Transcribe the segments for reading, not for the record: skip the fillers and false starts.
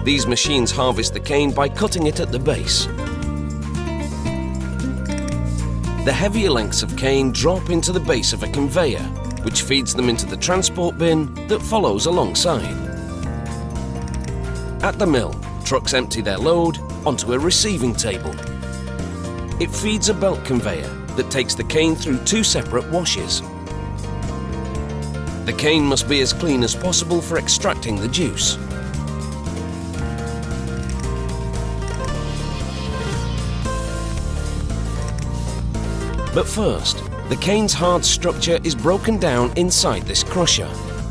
These machines harvest the cane by cutting it at the base. The heavier lengths of cane drop into the base of a conveyor, which feeds them into the transport bin that follows alongside. At the mill, trucks empty their load onto a receiving table. It feeds a belt conveyor that takes the cane through 2 separate washes. The cane must be as clean as possible for extracting the juice. But first, the cane's hard structure is broken down inside this crusher,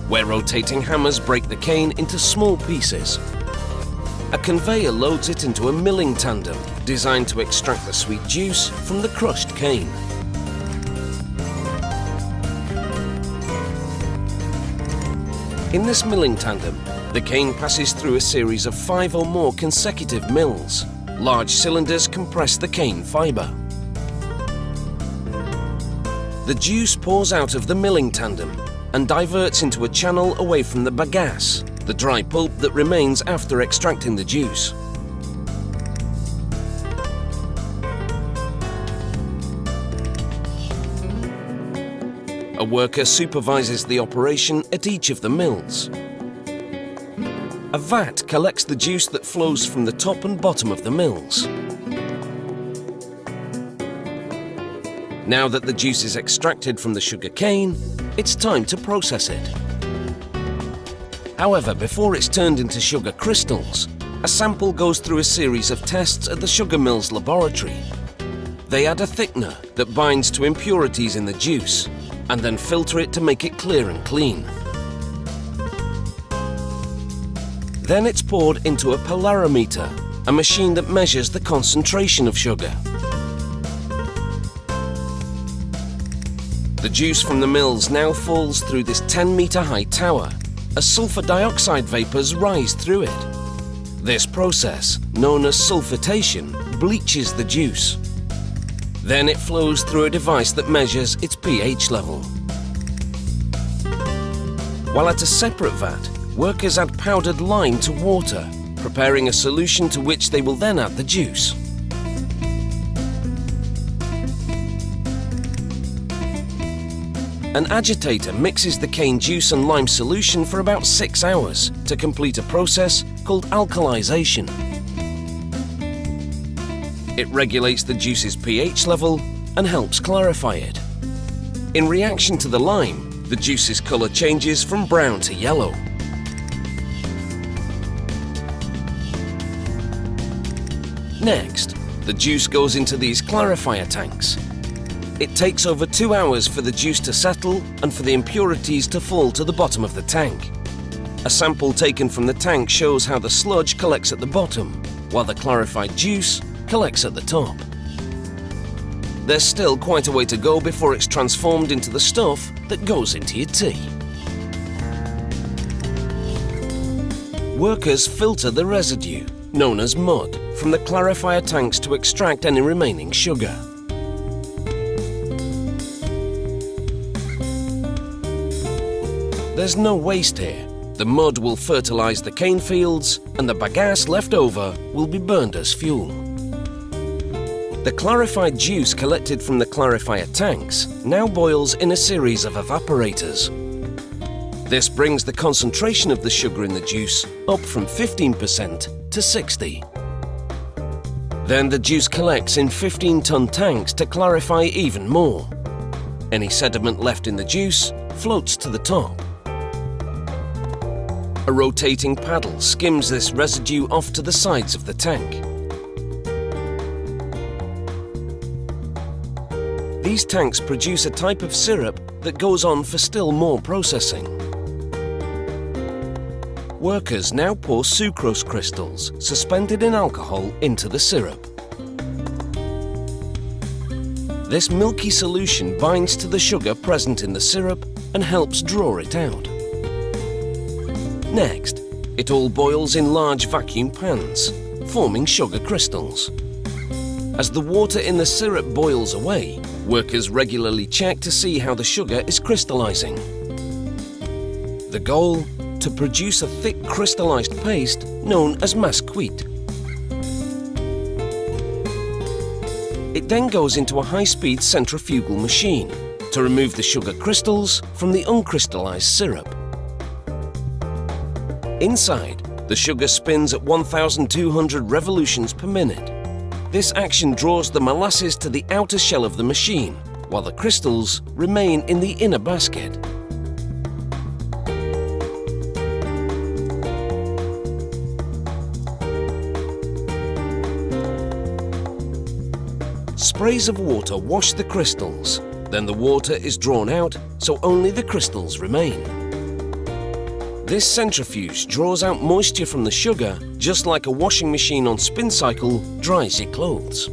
where rotating hammers break the cane into small pieces. A conveyor loads it into a milling tandem designed to extract the sweet juice from the crushed cane. In this milling tandem, the cane passes through a series of 5 or more consecutive mills. Large cylinders compress the cane fibre. The juice pours out of the milling tandem and diverts into a channel away from the bagasse, the dry pulp that remains after extracting the juice. A worker supervises the operation at each of the mills. A vat collects the juice that flows from the top and bottom of the mills. Now that the juice is extracted from the sugar cane, it's time to process it. However, before it's turned into sugar crystals, a sample goes through a series of tests at the sugar mill's laboratory. They add a thickener that binds to impurities in the juice and then filter it to make it clear and clean. Then it's poured into a polarimeter, a machine that measures the concentration of sugar. The juice from the mills now falls through this 10-metre-high tower as sulfur dioxide vapours rise through it. This process, known as sulfitation, bleaches the juice. Then it flows through a device that measures its pH level. While at a separate vat, workers add powdered lime to water, preparing a solution to which they will then add the juice. An agitator mixes the cane juice and lime solution for about 6 hours to complete a process called alkalization. It regulates the juice's pH level and helps clarify it. In reaction to the lime, the juice's colour changes from brown to yellow. Next, the juice goes into these clarifier tanks. It takes over 2 hours for the juice to settle and for the impurities to fall to the bottom of the tank. A sample taken from the tank shows how the sludge collects at the bottom, while the clarified juice collects at the top. There's still quite a way to go before it's transformed into the stuff that goes into your tea. Workers filter the residue, known as mud, from the clarifier tanks to extract any remaining sugar. There's no waste here. The mud will fertilise the cane fields and the bagasse left over will be burned as fuel. The clarified juice collected from the clarifier tanks now boils in a series of evaporators. This brings the concentration of the sugar in the juice up from 15% to 60%. Then the juice collects in 15-ton tanks to clarify even more. Any sediment left in the juice floats to the top. A rotating paddle skims this residue off to the sides of the tank. These tanks produce a type of syrup that goes on for still more processing. Workers now pour sucrose crystals suspended in alcohol into the syrup. This milky solution binds to the sugar present in the syrup and helps draw it out. Next, it all boils in large vacuum pans, forming sugar crystals. As the water in the syrup boils away, workers regularly check to see how the sugar is crystallizing. The goal? to produce a thick crystallized paste known as masquite. It then goes into a high-speed centrifugal machine to remove the sugar crystals from the uncrystallized syrup. Inside, the sugar spins at 1,200 revolutions per minute. This action draws the molasses to the outer shell of the machine, while the crystals remain in the inner basket. Sprays of water wash the crystals. Then the water is drawn out, so only the crystals remain. This centrifuge draws out moisture from the sugar, just like a washing machine on spin cycle dries your clothes.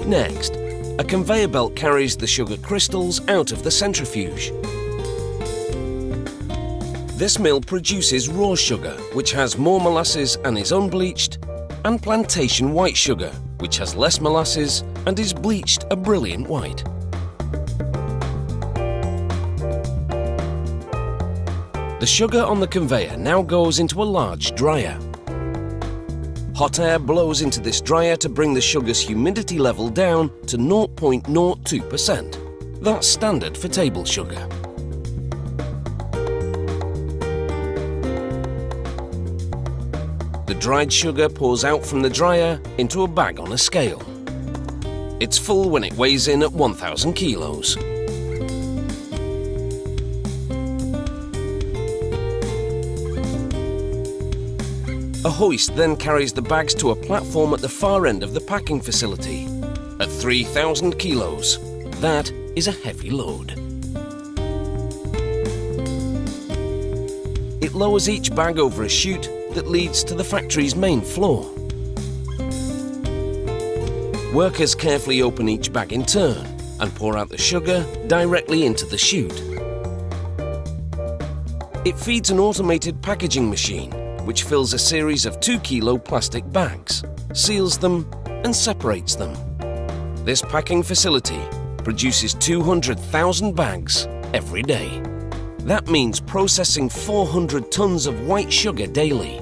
Next, a conveyor belt carries the sugar crystals out of the centrifuge. This mill produces raw sugar, which has more molasses and is unbleached, and plantation white sugar, which has less molasses and is bleached a brilliant white. The sugar on the conveyor now goes into a large dryer. Hot air blows into this dryer to bring the sugar's humidity level down to 0.02%. That's standard for table sugar. The dried sugar pours out from the dryer into a bag on a scale. It's full when it weighs in at 1,000 kilos. A hoist then carries the bags to a platform at the far end of the packing facility. At 3,000 kilos, that is a heavy load. It lowers each bag over a chute that leads to the factory's main floor. Workers carefully open each bag in turn and pour out the sugar directly into the chute. It feeds an automated packaging machine, which fills a series of 2-kilo plastic bags, seals them, and separates them. This packing facility produces 200,000 bags every day. That means processing 400 tons of white sugar daily.